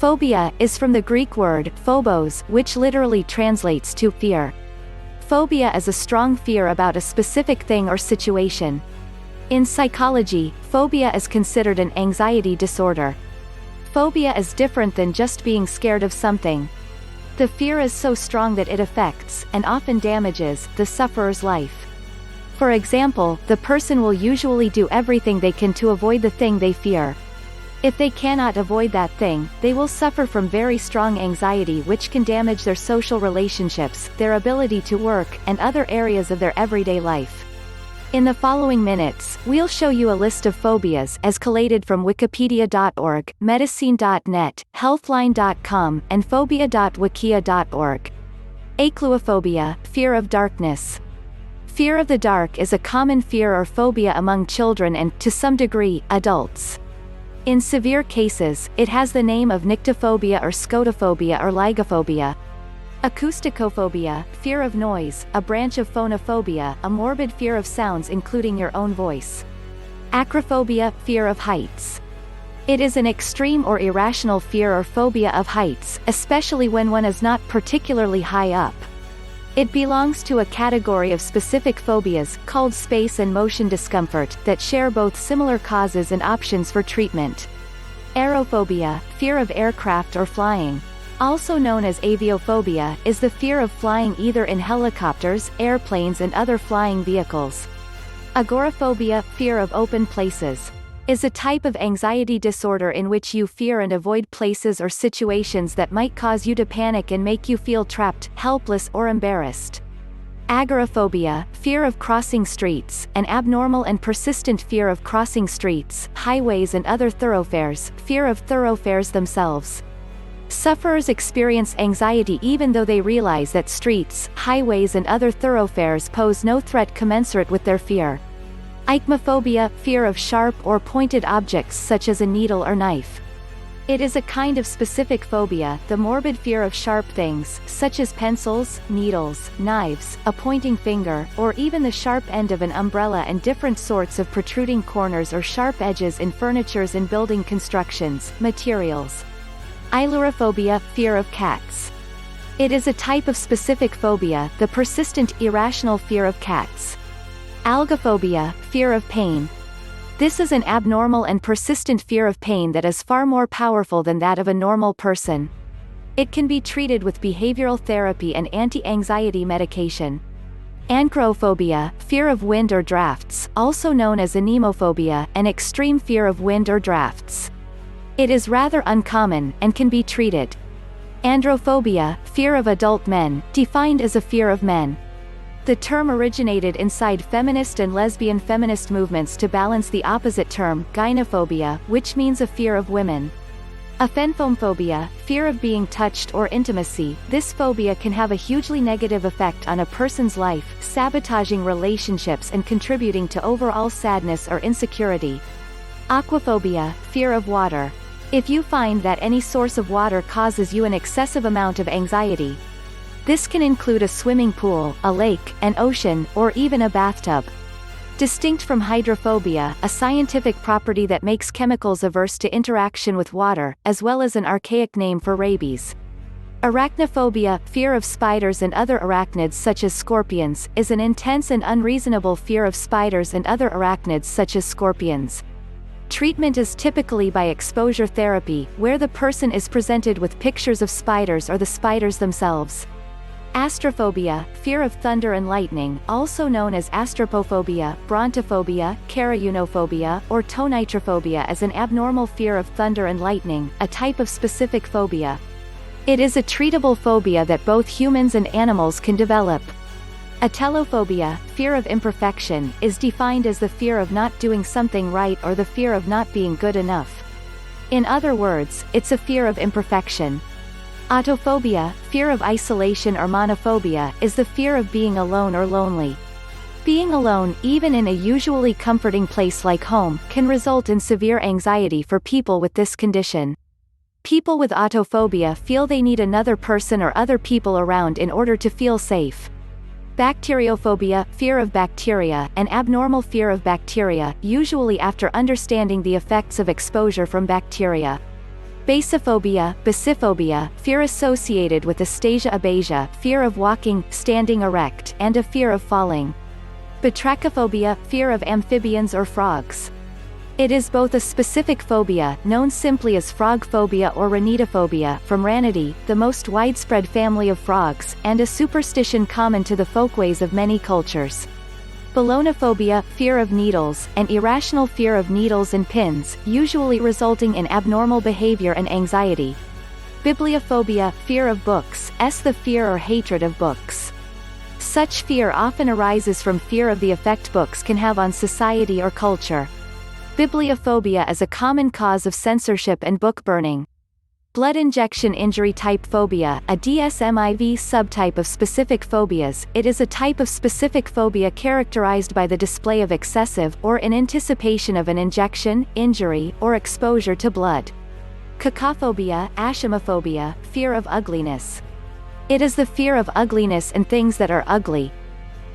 Phobia is from the Greek word phobos, which literally translates to fear. Phobia is a strong fear about a specific thing or situation. In psychology, phobia is considered an anxiety disorder. Phobia is different than just being scared of something. The fear is so strong that it affects, and often damages, the sufferer's life. For example, the person will usually do everything they can to avoid the thing they fear. If they cannot avoid that thing, they will suffer from very strong anxiety, which can damage their social relationships, their ability to work, and other areas of their everyday life. In the following minutes, we'll show you a list of phobias as collated from wikipedia.org, medicine.net, healthline.com, and phobia.wikia.org. Acluophobia, fear of darkness. Fear of the dark is a common fear or phobia among children and, to some degree, adults. In severe cases, it has the name of nyctophobia or scotophobia or lygophobia. Acousticophobia, fear of noise, a branch of phonophobia, a morbid fear of sounds including your own voice. Acrophobia, fear of heights. It is an extreme or irrational fear or phobia of heights, especially when one is not particularly high up. It belongs to a category of specific phobias, called space and motion discomfort, that share both similar causes and options for treatment. Aerophobia, fear of aircraft or flying. Also known as aviophobia, is the fear of flying either in helicopters, airplanes and other flying vehicles. Agoraphobia, fear of open places, is a type of anxiety disorder in which you fear and avoid places or situations that might cause you to panic and make you feel trapped, helpless or embarrassed. Agoraphobia, fear of crossing streets, an abnormal and persistent fear of crossing streets, highways and other thoroughfares, fear of thoroughfares themselves. Sufferers experience anxiety even though they realize that streets, highways and other thoroughfares pose no threat commensurate with their fear. Ichnophobia, fear of sharp or pointed objects such as a needle or knife. It is a kind of specific phobia, the morbid fear of sharp things, such as pencils, needles, knives, a pointing finger, or even the sharp end of an umbrella, and different sorts of protruding corners or sharp edges in furnitures and building constructions, materials. Ailurophobia, fear of cats. It is a type of specific phobia, the persistent, irrational fear of cats. Algophobia, fear of pain. This is an abnormal and persistent fear of pain that is far more powerful than that of a normal person. It can be treated with behavioral therapy and anti-anxiety medication. Anchorophobia, fear of wind or drafts, also known as anemophobia, an extreme fear of wind or drafts. It is rather uncommon, and can be treated. Androphobia, fear of adult men, defined as a fear of men. The term originated inside feminist and lesbian feminist movements to balance the opposite term, gynophobia, which means a fear of women. Aphenphomophobia, fear of being touched or intimacy. This phobia can have a hugely negative effect on a person's life, sabotaging relationships and contributing to overall sadness or insecurity. Aquaphobia, fear of water. If you find that any source of water causes you an excessive amount of anxiety, this can include a swimming pool, a lake, an ocean, or even a bathtub. Distinct from hydrophobia, a scientific property that makes chemicals averse to interaction with water, as well as an archaic name for rabies. Arachnophobia, fear of spiders and other arachnids such as scorpions, is an intense and unreasonable fear of spiders and other arachnids such as scorpions. Treatment is typically by exposure therapy, where the person is presented with pictures of spiders or the spiders themselves. Astrophobia, fear of thunder and lightning, also known as astropophobia, brontophobia, caraunophobia, or tonitrophobia, is an abnormal fear of thunder and lightning, a type of specific phobia. It is a treatable phobia that both humans and animals can develop. Atelophobia, fear of imperfection, is defined as the fear of not doing something right or the fear of not being good enough. In other words, it's a fear of imperfection. Autophobia, fear of isolation or monophobia, is the fear of being alone or lonely. Being alone, even in a usually comforting place like home, can result in severe anxiety for people with this condition. People with autophobia feel they need another person or other people around in order to feel safe. Bacteriophobia, fear of bacteria, an abnormal fear of bacteria, usually after understanding the effects of exposure from bacteria. Basiphobia, fear associated with astasia, fear of walking, standing erect, and a fear of falling. Batrachophobia, fear of amphibians or frogs. It is both a specific phobia, known simply as frog phobia or ranitophobia, from Ranidae, the most widespread family of frogs, and a superstition common to the folkways of many cultures. Ballonophobia, fear of needles, an irrational fear of needles and pins, usually resulting in abnormal behavior and anxiety. Bibliophobia, fear of books, the fear or hatred of books. Such fear often arises from fear of the effect books can have on society or culture. Bibliophobia is a common cause of censorship and book burning. Blood injection injury type phobia, a DSM-IV subtype of specific phobias. It is a type of specific phobia characterized by the display of excessive, or in anticipation of an injection, injury, or exposure to blood. Cacophobia, ashamophobia, fear of ugliness. It is the fear of ugliness and things that are ugly.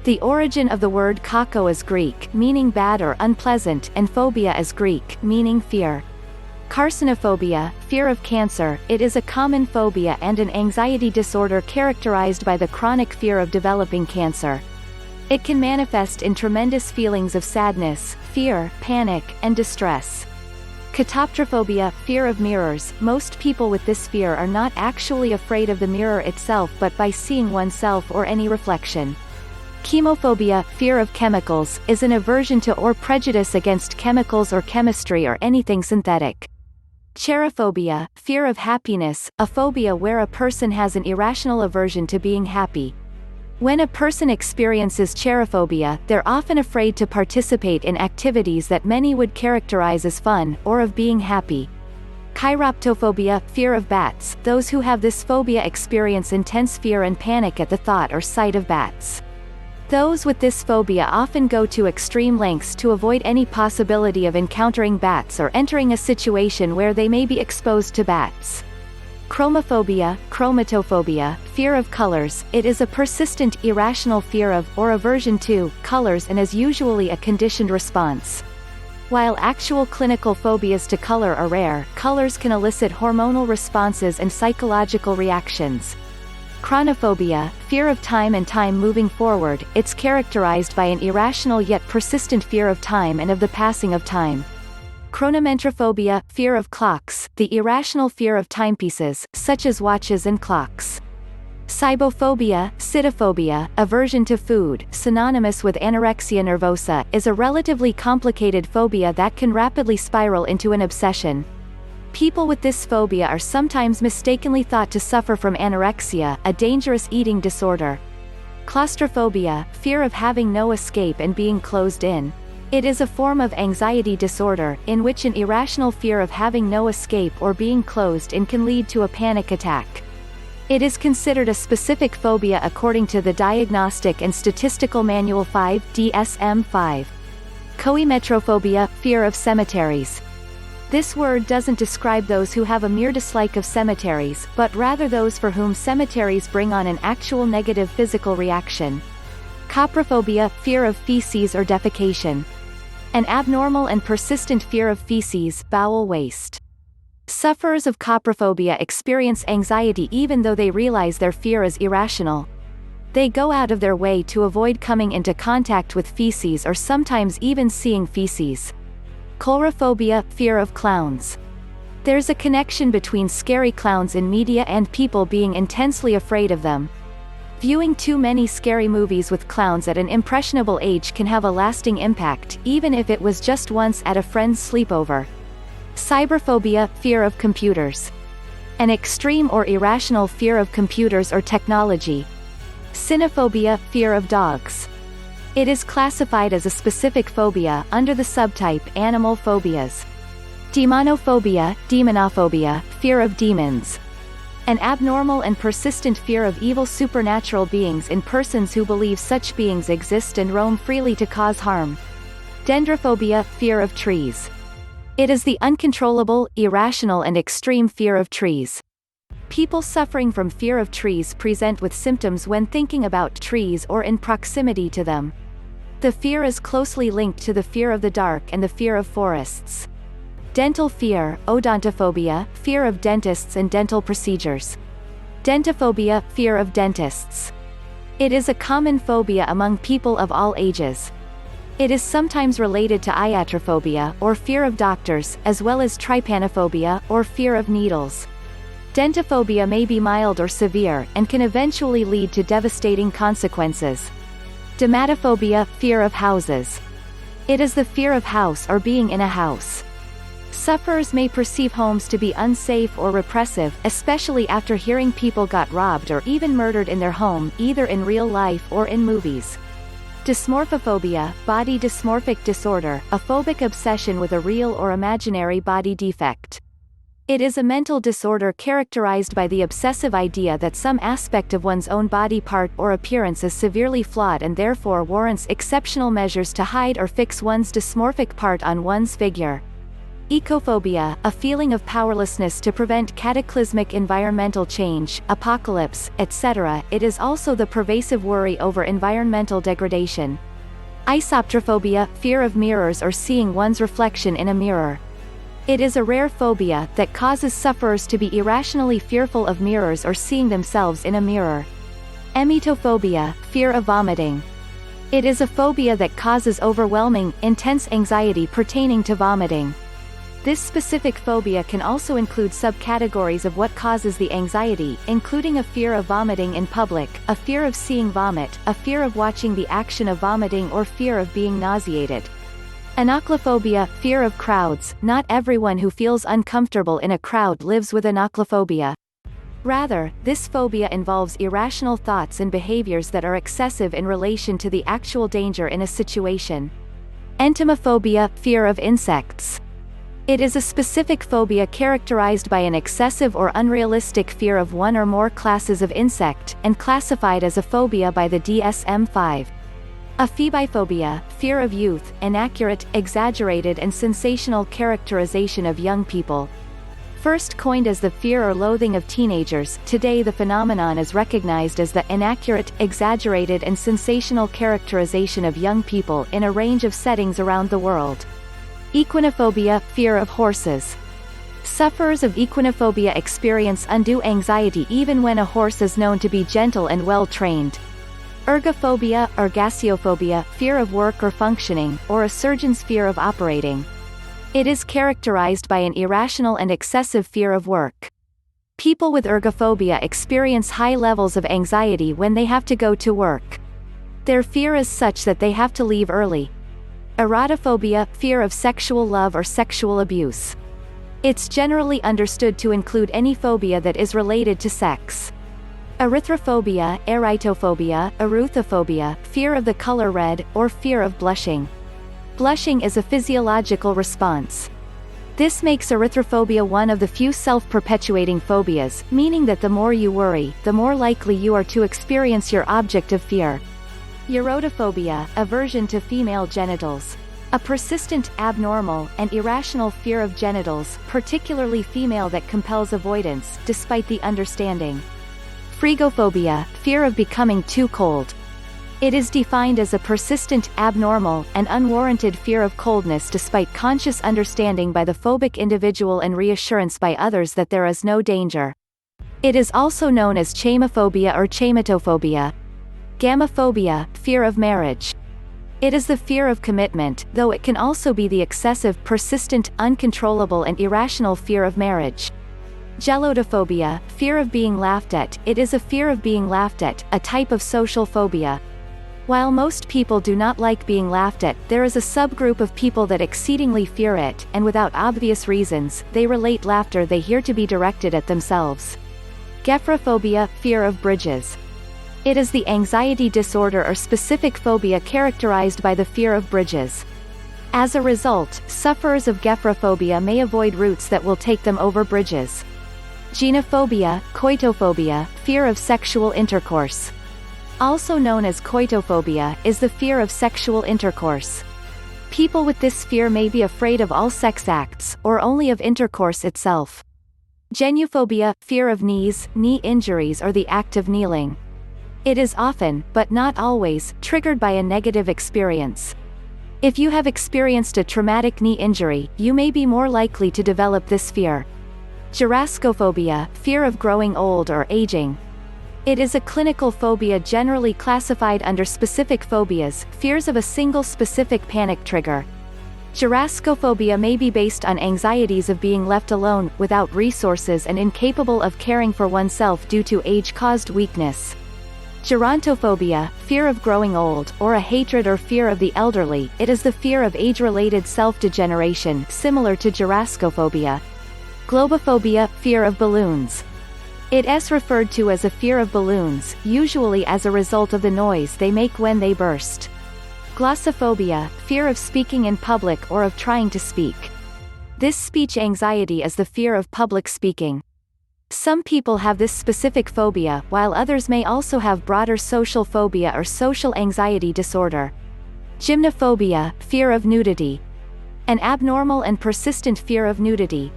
The origin of the word kako is Greek, meaning bad or unpleasant, and phobia is Greek, meaning fear. Carcinophobia, fear of cancer. It is a common phobia and an anxiety disorder characterized by the chronic fear of developing cancer. It can manifest in tremendous feelings of sadness, fear, panic, and distress. Catoptrophobia, fear of mirrors. Most people with this fear are not actually afraid of the mirror itself but by seeing oneself or any reflection. Chemophobia, fear of chemicals, is an aversion to or prejudice against chemicals or chemistry or anything synthetic. Cherophobia, fear of happiness, a phobia where a person has an irrational aversion to being happy. When a person experiences cherophobia, they're often afraid to participate in activities that many would characterize as fun, or of being happy. Chiroptophobia, fear of bats. Those who have this phobia experience intense fear and panic at the thought or sight of bats. Those with this phobia often go to extreme lengths to avoid any possibility of encountering bats or entering a situation where they may be exposed to bats. Chromatophobia, fear of colors. It is a persistent, irrational fear of, or aversion to, colors and is usually a conditioned response. While actual clinical phobias to color are rare, colors can elicit hormonal responses and psychological reactions. Chronophobia, fear of time and time moving forward. It's characterized by an irrational yet persistent fear of time and of the passing of time. Chronometrophobia, fear of clocks, the irrational fear of timepieces, such as watches and clocks. Cytophobia, aversion to food, synonymous with anorexia nervosa, is a relatively complicated phobia that can rapidly spiral into an obsession. People with this phobia are sometimes mistakenly thought to suffer from anorexia, a dangerous eating disorder. Claustrophobia, fear of having no escape and being closed in. It is a form of anxiety disorder, in which an irrational fear of having no escape or being closed in can lead to a panic attack. It is considered a specific phobia according to the Diagnostic and Statistical Manual 5, DSM-5. Coemetrophobia, fear of cemeteries. This word doesn't describe those who have a mere dislike of cemeteries, but rather those for whom cemeteries bring on an actual negative physical reaction. Coprophobia, fear of feces or defecation. An abnormal and persistent fear of feces, bowel waste. Sufferers of coprophobia experience anxiety even though they realize their fear is irrational. They go out of their way to avoid coming into contact with feces or sometimes even seeing feces. Coulrophobia, fear of clowns. There's a connection between scary clowns in media and people being intensely afraid of them. Viewing too many scary movies with clowns at an impressionable age can have a lasting impact, even if it was just once at a friend's sleepover. Cyberphobia, fear of computers. An extreme or irrational fear of computers or technology. Cynophobia, fear of dogs. It is classified as a specific phobia, under the subtype animal phobias. Demonophobia, fear of demons. An abnormal and persistent fear of evil supernatural beings in persons who believe such beings exist and roam freely to cause harm. Dendrophobia, fear of trees. It is the uncontrollable, irrational and extreme fear of trees. People suffering from fear of trees present with symptoms when thinking about trees or in proximity to them. The fear is closely linked to the fear of the dark and the fear of forests. Dental fear, odontophobia, fear of dentists and dental procedures. Dentophobia, fear of dentists. It is a common phobia among people of all ages. It is sometimes related to iatrophobia, or fear of doctors, as well as trypanophobia, or fear of needles. Dentophobia may be mild or severe, and can eventually lead to devastating consequences. Dermatophobia, fear of houses. It is the fear of house or being in a house. Sufferers may perceive homes to be unsafe or repressive, especially after hearing people got robbed or even murdered in their home, either in real life or in movies. Dysmorphophobia, body dysmorphic disorder, a phobic obsession with a real or imaginary body defect. It is a mental disorder characterized by the obsessive idea that some aspect of one's own body part or appearance is severely flawed and therefore warrants exceptional measures to hide or fix one's dysmorphic part on one's figure. Ecophobia, a feeling of powerlessness to prevent cataclysmic environmental change, apocalypse, etc. It is also the pervasive worry over environmental degradation. Isoptrophobia, fear of mirrors or seeing one's reflection in a mirror. It is a rare phobia that causes sufferers to be irrationally fearful of mirrors or seeing themselves in a mirror. Emetophobia, fear of vomiting. It is a phobia that causes overwhelming, intense anxiety pertaining to vomiting. This specific phobia can also include subcategories of what causes the anxiety, including a fear of vomiting in public, a fear of seeing vomit, a fear of watching the action of vomiting or fear of being nauseated. Anoclophobia, fear of crowds. Not everyone who feels uncomfortable in a crowd lives with anoclophobia. Rather, this phobia involves irrational thoughts and behaviors that are excessive in relation to the actual danger in a situation. Entomophobia, fear of insects. It is a specific phobia characterized by an excessive or unrealistic fear of one or more classes of insect, and classified as a phobia by the DSM-5. Aphebiphobia, fear of youth, inaccurate, exaggerated and sensational characterization of young people. First coined as the fear or loathing of teenagers, today the phenomenon is recognized as the inaccurate, exaggerated and sensational characterization of young people in a range of settings around the world. Equinophobia, fear of horses. Sufferers of equinophobia experience undue anxiety even when a horse is known to be gentle and well trained. Ergophobia, ergasiophobia, fear of work or functioning, or a surgeon's fear of operating. It is characterized by an irrational and excessive fear of work. People with ergophobia experience high levels of anxiety when they have to go to work. Their fear is such that they have to leave early. Erotophobia, fear of sexual love or sexual abuse. It's generally understood to include any phobia that is related to sex. Erythrophobia, erytophobia, erythophobia, fear of the color red, or fear of blushing. Blushing is a physiological response. This makes erythrophobia one of the few self-perpetuating phobias, meaning that the more you worry, the more likely you are to experience your object of fear. Erotophobia, aversion to female genitals. A persistent, abnormal, and irrational fear of genitals, particularly female, that compels avoidance, despite the understanding. Frigophobia, fear of becoming too cold. It is defined as a persistent, abnormal, and unwarranted fear of coldness despite conscious understanding by the phobic individual and reassurance by others that there is no danger. It is also known as chamophobia or chamatophobia. Gamophobia, fear of marriage. It is the fear of commitment, though it can also be the excessive, persistent, uncontrollable and irrational fear of marriage. Gelotophobia, fear of being laughed at. It is a fear of being laughed at, a type of social phobia. While most people do not like being laughed at, there is a subgroup of people that exceedingly fear it, and without obvious reasons, they relate laughter they hear to be directed at themselves. Gephrophobia, fear of bridges. It is the anxiety disorder or specific phobia characterized by the fear of bridges. As a result, sufferers of gephrophobia may avoid routes that will take them over bridges. Genophobia, coitophobia, fear of sexual intercourse. Also known as coitophobia, is the fear of sexual intercourse. People with this fear may be afraid of all sex acts, or only of intercourse itself. Genuphobia, fear of knees, knee injuries or the act of kneeling. It is often, but not always, triggered by a negative experience. If you have experienced a traumatic knee injury, you may be more likely to develop this fear. Gyrascophobia, fear of growing old or aging. It is a clinical phobia generally classified under specific phobias, fears of a single specific panic trigger. Gyrascophobia may be based on anxieties of being left alone, without resources and incapable of caring for oneself due to age-caused weakness. Gerontophobia, fear of growing old, or a hatred or fear of the elderly. It is the fear of age-related self-degeneration, similar to gyrascophobia. Globophobia, fear of balloons. It is referred to as a fear of balloons, usually as a result of the noise they make when they burst. Glossophobia, fear of speaking in public or of trying to speak. This speech anxiety is the fear of public speaking. Some people have this specific phobia, while others may also have broader social phobia or social anxiety disorder. Gymnophobia, fear of nudity. An abnormal and persistent fear of nudity.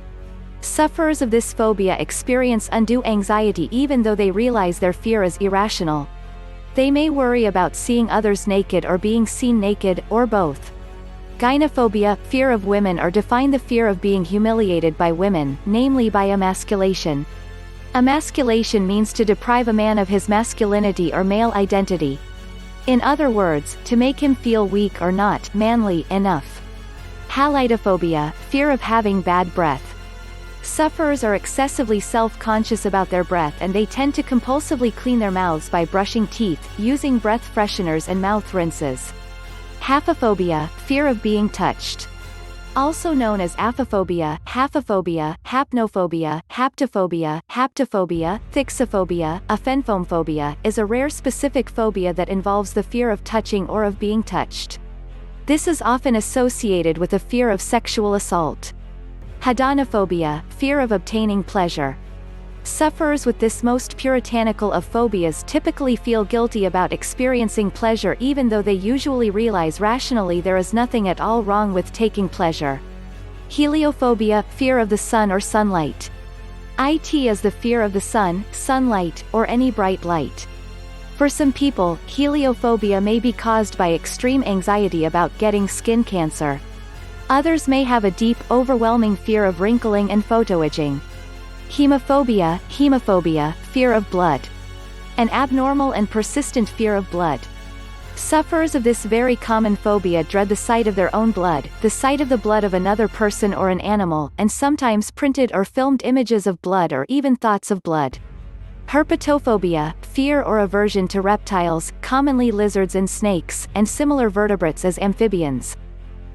Sufferers of this phobia experience undue anxiety even though they realize their fear is irrational. They may worry about seeing others naked or being seen naked, or both. Gynophobia, fear of women, or define the fear of being humiliated by women, namely by emasculation. Emasculation means to deprive a man of his masculinity or male identity. In other words, to make him feel weak or not manly enough. Halidophobia, fear of having bad breath. Sufferers are excessively self-conscious about their breath and they tend to compulsively clean their mouths by brushing teeth, using breath fresheners and mouth rinses. Haphophobia, fear of being touched. Also known as aphophobia, haphophobia, hapnophobia, haptophobia, haptophobia, thixophobia, aphenphomophobia, is a rare specific phobia that involves the fear of touching or of being touched. This is often associated with a fear of sexual assault. Hedonophobia, fear of obtaining pleasure. Sufferers with this most puritanical of phobias typically feel guilty about experiencing pleasure even though they usually realize rationally there is nothing at all wrong with taking pleasure. Heliophobia, fear of the sun or sunlight. It is the fear of the sun, sunlight, or any bright light. For some people, heliophobia may be caused by extreme anxiety about getting skin cancer. Others may have a deep, overwhelming fear of wrinkling and photoaging. Hemophobia, fear of blood. An abnormal and persistent fear of blood. Sufferers of this very common phobia dread the sight of their own blood, the sight of the blood of another person or an animal, and sometimes printed or filmed images of blood or even thoughts of blood. Herpetophobia, fear or aversion to reptiles, commonly lizards and snakes, and similar vertebrates as amphibians.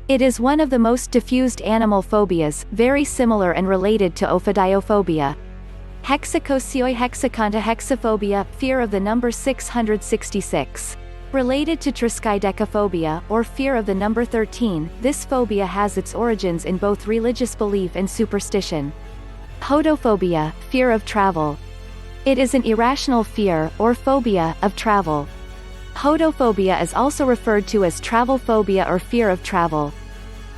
It is one of the most diffused animal phobias, very similar and related to ophidiophobia. Hexaconta fear of the number 666. Related to triskaidekaphobia, or fear of the number 13, this phobia has its origins in both religious belief and superstition. Hodophobia, fear of travel. It is an irrational fear, or phobia, of travel. Hodophobia is also referred to as travel phobia or fear of travel.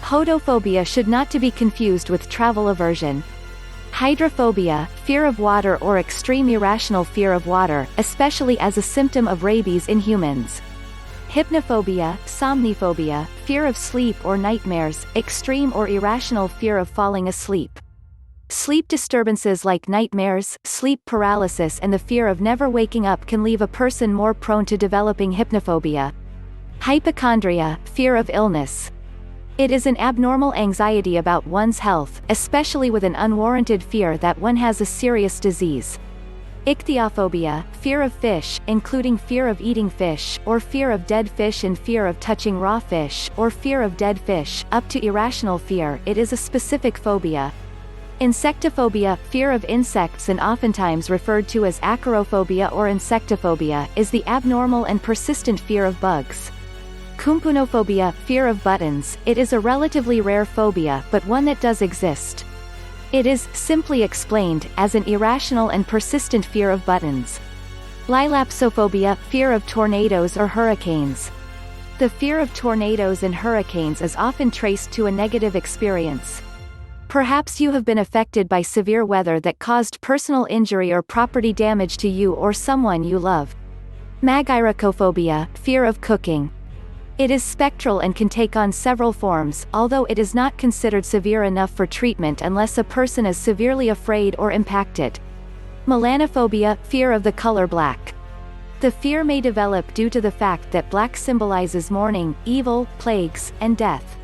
Hodophobia should not to be confused with travel aversion. Hydrophobia, fear of water or extreme irrational fear of water, especially as a symptom of rabies in humans. Hypnophobia, somniphobia, fear of sleep or nightmares, extreme or irrational fear of falling asleep. Sleep disturbances like nightmares, sleep paralysis and the fear of never waking up can leave a person more prone to developing hypnophobia. Hypochondria, fear of illness. It is an abnormal anxiety about one's health, especially with an unwarranted fear that one has a serious disease. Ichthyophobia, fear of fish, including fear of eating fish, or fear of dead fish and fear of touching raw fish, or fear of dead fish, up to irrational fear. It is a specific phobia. Insectophobia, fear of insects and oftentimes referred to as acrophobia or insectophobia, is the abnormal and persistent fear of bugs. Kumpunophobia, fear of buttons. It is a relatively rare phobia but one that does exist. It is, simply explained, as an irrational and persistent fear of buttons. Lilapsophobia, fear of tornadoes or hurricanes. The fear of tornadoes and hurricanes is often traced to a negative experience. Perhaps you have been affected by severe weather that caused personal injury or property damage to you or someone you love. Magyrocophobia, fear of cooking. It is spectral and can take on several forms, although it is not considered severe enough for treatment unless a person is severely afraid or impacted. Melanophobia, fear of the color black. The fear may develop due to the fact that black symbolizes mourning, evil, plagues, and death.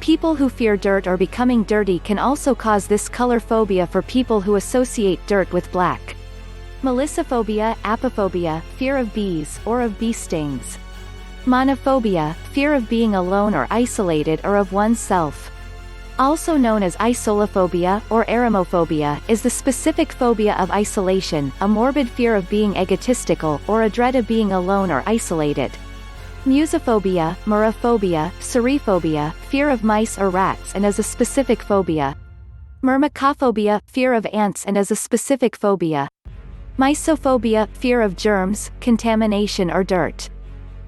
People who fear dirt or becoming dirty can also cause this color phobia for people who associate dirt with black. Melissophobia, apophobia, fear of bees or of bee stings. Monophobia, fear of being alone or isolated or of oneself. Also known as isolophobia or eremophobia, is the specific phobia of isolation, a morbid fear of being egotistical or a dread of being alone or isolated. Musophobia, morophobia, cerephobia, fear of mice or rats and is a specific phobia. Myrmecophobia, fear of ants and is a specific phobia. Mysophobia, fear of germs, contamination or dirt.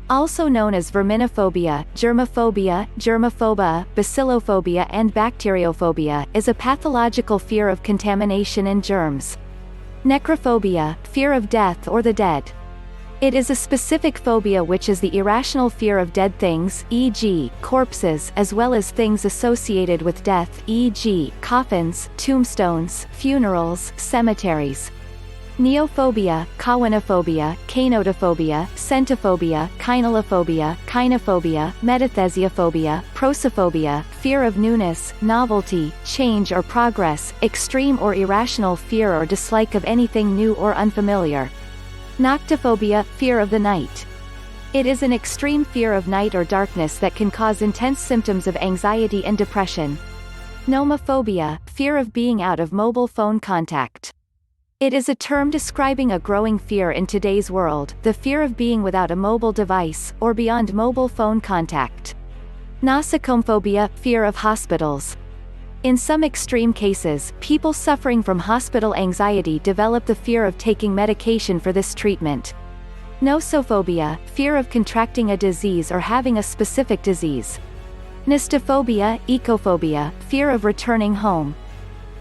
Also known as verminophobia, germophobia, germophobia, bacillophobia and bacteriophobia, is a pathological fear of contamination and germs. Necrophobia, fear of death or the dead. It is a specific phobia which is the irrational fear of dead things, e.g., corpses, as well as things associated with death, e.g., coffins, tombstones, funerals, cemeteries. Neophobia, kawanophobia, cainotophobia, centophobia, kinolophobia, kynophobia, metathesiophobia, prosophobia, fear of newness, novelty, change or progress, extreme or irrational fear or dislike of anything new or unfamiliar. Noctophobia, fear of the night. It is an extreme fear of night or darkness that can cause intense symptoms of anxiety and depression. Nomophobia, fear of being out of mobile phone contact. It is a term describing a growing fear in today's world, the fear of being without a mobile device, or beyond mobile phone contact. Nosocomophobia, fear of hospitals. In some extreme cases, people suffering from hospital anxiety develop the fear of taking medication for this treatment. Nosophobia, fear of contracting a disease or having a specific disease. Nistophobia, ecophobia, fear of returning home.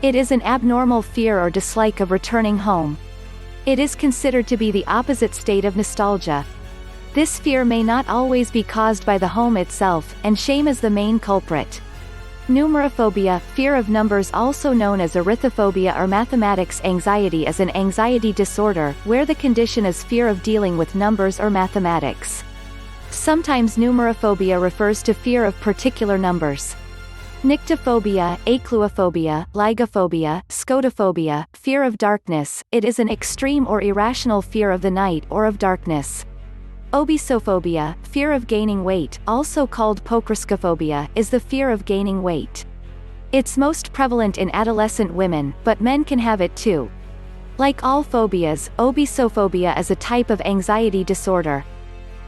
It is an abnormal fear or dislike of returning home. It is considered to be the opposite state of nostalgia. This fear may not always be caused by the home itself, and shame is the main culprit. Numerophobia, fear of numbers, also known as arithmophobia or mathematics anxiety, is an anxiety disorder, where the condition is fear of dealing with numbers or mathematics. Sometimes numerophobia refers to fear of particular numbers. Nyctophobia, acluophobia, lygophobia, scotophobia, fear of darkness, it is an extreme or irrational fear of the night or of darkness. Obesophobia, fear of gaining weight, also called pokraskophobia, is the fear of gaining weight. It's most prevalent in adolescent women, but men can have it too. Like all phobias, obesophobia is a type of anxiety disorder.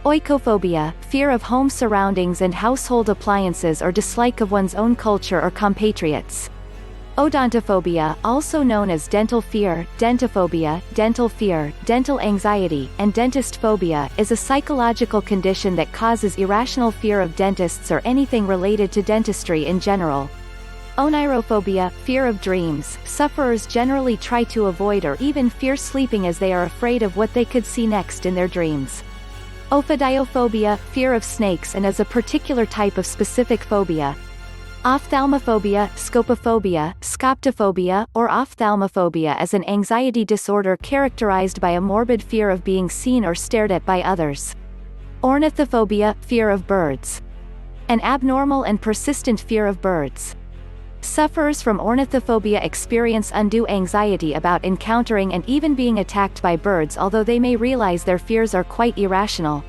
Oikophobia, fear of home surroundings and household appliances or dislike of one's own culture or compatriots. Odontophobia, also known as dental fear, dentophobia, dental fear, dental anxiety, and dentist phobia, is a psychological condition that causes irrational fear of dentists or anything related to dentistry in general. Onirophobia, fear of dreams, sufferers generally try to avoid or even fear sleeping as they are afraid of what they could see next in their dreams. Ophidiophobia, fear of snakes, and is a particular type of specific phobia. Ophthalmophobia, scopophobia, scoptophobia, or ophthalmophobia is an anxiety disorder characterized by a morbid fear of being seen or stared at by others. Ornithophobia, fear of birds. An abnormal and persistent fear of birds. Sufferers from ornithophobia experience undue anxiety about encountering and even being attacked by birds, although they may realize their fears are quite irrational.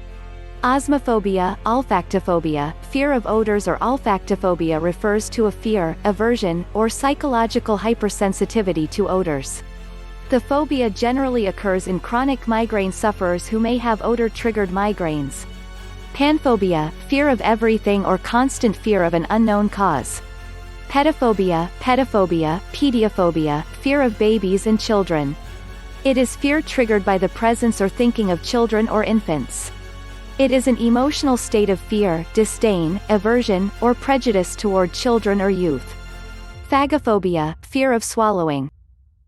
Osmophobia, olfactophobia, fear of odors or olfactophobia refers to a fear, aversion, or psychological hypersensitivity to odors. The phobia generally occurs in chronic migraine sufferers who may have odor-triggered migraines. Panphobia, fear of everything or constant fear of an unknown cause. Pedophobia, pediophobia, fear of babies and children. It is fear triggered by the presence or thinking of children or infants. It is an emotional state of fear, disdain, aversion, or prejudice toward children or youth. Phagophobia, fear of swallowing.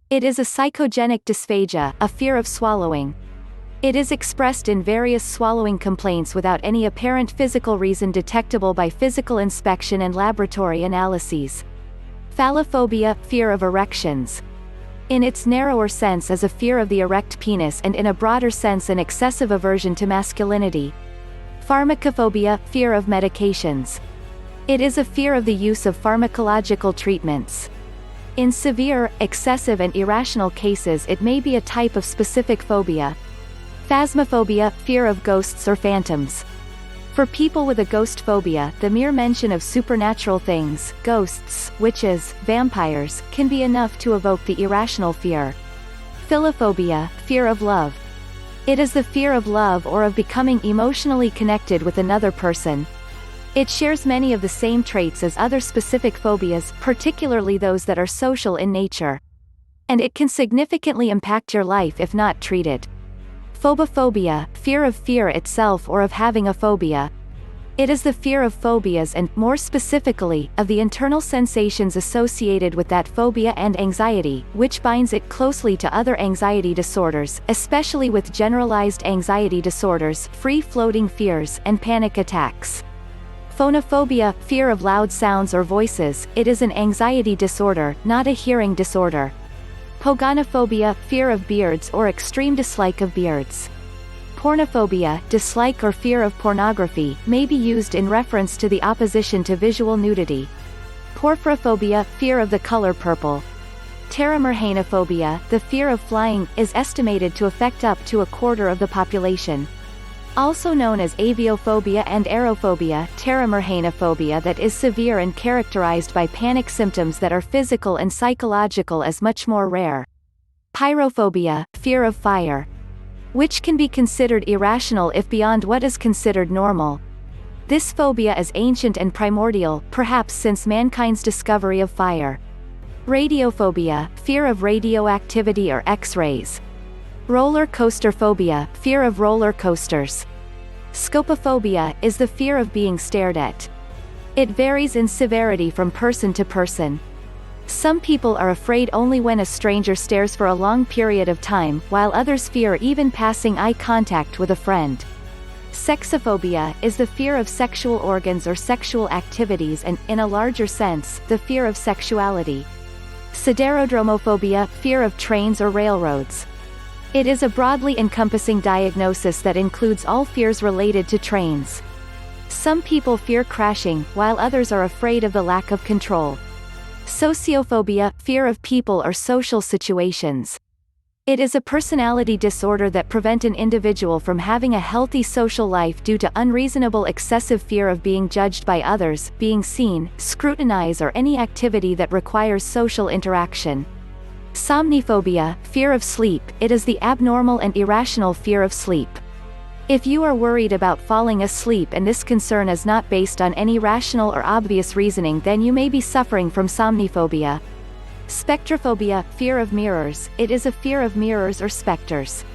It is a psychogenic dysphagia, a fear of swallowing. It is expressed in various swallowing complaints without any apparent physical reason detectable by physical inspection and laboratory analyses. Phallophobia, fear of erections. In its narrower sense is a fear of the erect penis, and in a broader sense an excessive aversion to masculinity. Pharmacophobia, fear of medications. It is a fear of the use of pharmacological treatments. In severe, excessive and irrational cases it may be a type of specific phobia. Phasmophobia, fear of ghosts or phantoms. For people with a ghost phobia, the mere mention of supernatural things, ghosts, witches, vampires, can be enough to evoke the irrational fear. Philophobia, fear of love. It is the fear of love or of becoming emotionally connected with another person. It shares many of the same traits as other specific phobias, particularly those that are social in nature. And it can significantly impact your life if not treated. Phobophobia, fear of fear itself or of having a phobia. It is the fear of phobias and, more specifically, of the internal sensations associated with that phobia and anxiety, which binds it closely to other anxiety disorders, especially with generalized anxiety disorders, free-floating fears, and panic attacks. Phonophobia, fear of loud sounds or voices. It is an anxiety disorder, not a hearing disorder. Pogonophobia, fear of beards or extreme dislike of beards. Pornophobia, dislike or fear of pornography, may be used in reference to the opposition to visual nudity. Porphyrophobia, fear of the color purple. Pteromerhanophobia, the fear of flying, is estimated to affect up to a quarter of the population. Also known as aviophobia and aerophobia, pteromerhanophobia that is severe and characterized by panic symptoms that are physical and psychological is much more rare. Pyrophobia, fear of fire. Which can be considered irrational if beyond what is considered normal. This phobia is ancient and primordial, perhaps since mankind's discovery of fire. Radiophobia, fear of radioactivity or X-rays. Roller coaster phobia, fear of roller coasters. Scopophobia is the fear of being stared at. It varies in severity from person to person. Some people are afraid only when a stranger stares for a long period of time, while others fear even passing eye contact with a friend. Sexophobia is the fear of sexual organs or sexual activities and, in a larger sense, the fear of sexuality. Siderodromophobia, fear of trains or railroads. It is a broadly encompassing diagnosis that includes all fears related to trains. Some people fear crashing, while others are afraid of the lack of control. Sociophobia, fear of people or social situations. It is a personality disorder that prevents an individual from having a healthy social life due to unreasonable excessive fear of being judged by others, being seen, scrutinized or any activity that requires social interaction. Somniphobia, fear of sleep. It is the abnormal and irrational fear of sleep. If you are worried about falling asleep and this concern is not based on any rational or obvious reasoning, then you may be suffering from somniphobia. Spectrophobia, fear of mirrors. It is a fear of mirrors or specters.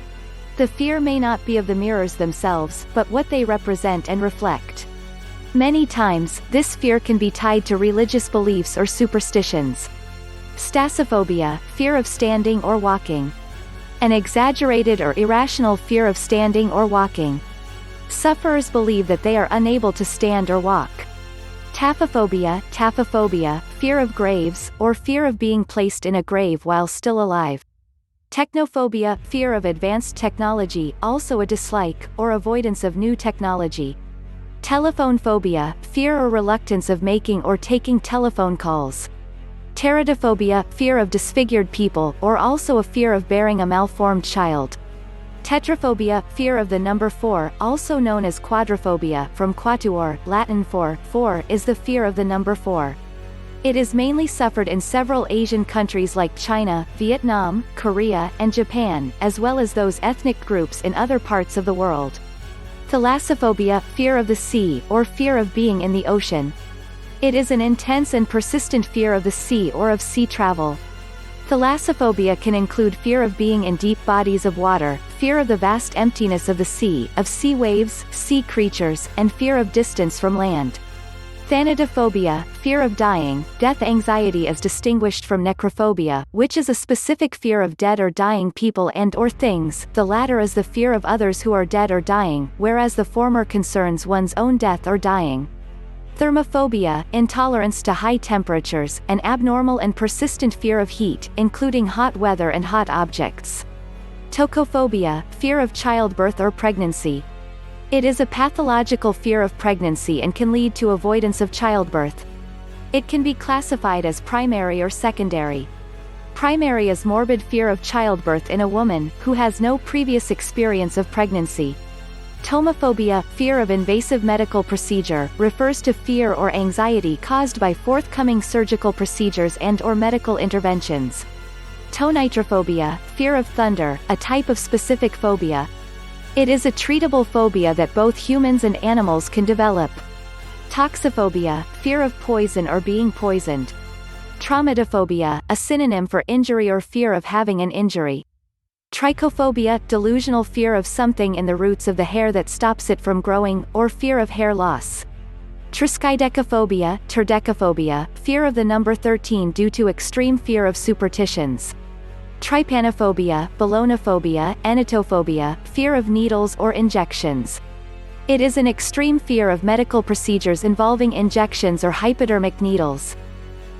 The fear may not be of the mirrors themselves, but what they represent and reflect. Many times, this fear can be tied to religious beliefs or superstitions. Stasophobia, fear of standing or walking. An exaggerated or irrational fear of standing or walking. Sufferers believe that they are unable to stand or walk. Taphophobia, fear of graves, or fear of being placed in a grave while still alive. Technophobia, fear of advanced technology, also a dislike, or avoidance of new technology. Telephone phobia, fear or reluctance of making or taking telephone calls. Teratophobia, fear of disfigured people, or also a fear of bearing a malformed child. Tetraphobia, fear of the number 4, also known as quadrophobia, from quatuor, Latin for 4, is the fear of the number 4. It is mainly suffered in several Asian countries like China, Vietnam, Korea, and Japan, as well as those ethnic groups in other parts of the world. Thalassophobia, fear of the sea, or fear of being in the ocean. It is an intense and persistent fear of the sea or of sea travel. Thalassophobia can include fear of being in deep bodies of water, fear of the vast emptiness of the sea, of sea waves, sea creatures, and fear of distance from land. Thanatophobia, fear of dying, death anxiety is distinguished from necrophobia, which is a specific fear of dead or dying people and/or things. The latter is the fear of others who are dead or dying, whereas the former concerns one's own death or dying. Thermophobia, intolerance to high temperatures, an abnormal and persistent fear of heat, including hot weather and hot objects. Tocophobia, fear of childbirth or pregnancy. It is a pathological fear of pregnancy and can lead to avoidance of childbirth. It can be classified as primary or secondary. Primary is morbid fear of childbirth in a woman who has no previous experience of pregnancy. Tomophobia, fear of invasive medical procedure, refers to fear or anxiety caused by forthcoming surgical procedures and/or medical interventions. Tonitrophobia, fear of thunder, a type of specific phobia. It is a treatable phobia that both humans and animals can develop. Toxophobia, fear of poison or being poisoned. Traumatophobia, a synonym for injury or fear of having an injury. Trichophobia, delusional fear of something in the roots of the hair that stops it from growing, or fear of hair loss. Triskaidekaphobia, terdecaphobia, fear of the number 13 due to extreme fear of superstitions. Trypanophobia, ballonophobia, enetophobia, fear of needles or injections. It is an extreme fear of medical procedures involving injections or hypodermic needles.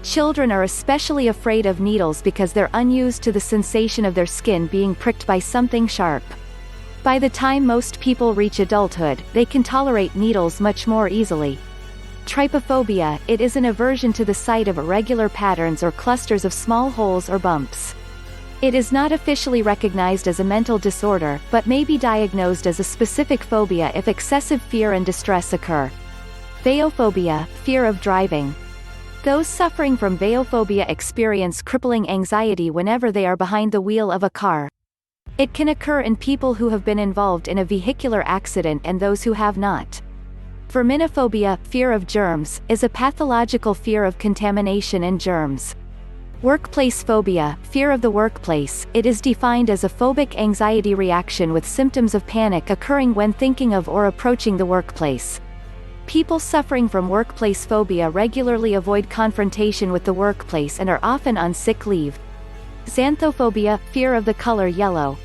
Children are especially afraid of needles because they're unused to the sensation of their skin being pricked by something sharp. By the time most people reach adulthood, they can tolerate needles much more easily. Trypophobia, it is an aversion to the sight of irregular patterns or clusters of small holes or bumps. It is not officially recognized as a mental disorder, but may be diagnosed as a specific phobia if excessive fear and distress occur. Veophobia, fear of driving. Those suffering from veophobia experience crippling anxiety whenever they are behind the wheel of a car. It can occur in people who have been involved in a vehicular accident and those who have not. Verminophobia, fear of germs, is a pathological fear of contamination and germs. Workplace phobia, fear of the workplace. It is defined as a phobic anxiety reaction with symptoms of panic occurring when thinking of or approaching the workplace. People suffering from workplace phobia regularly avoid confrontation with the workplace and are often on sick leave. Xanthophobia, fear of the color yellow.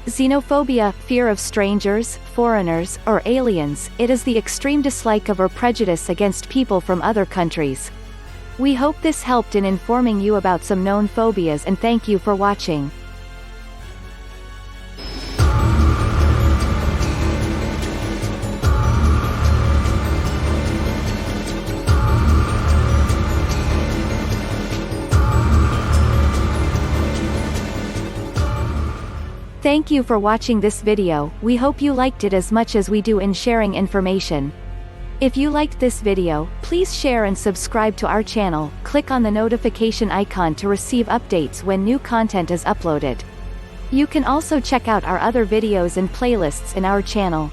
Xenophobia, fear of strangers, foreigners, or aliens. It is the extreme dislike of or prejudice against people from other countries. We hope this helped in informing you about some known phobias, and thank you for watching. Thank you for watching this video. We hope you liked it as much as we do in sharing information. If you liked this video, please share and subscribe to our channel. Click on the notification icon to receive updates when new content is uploaded. You can also check out our other videos and playlists in our channel.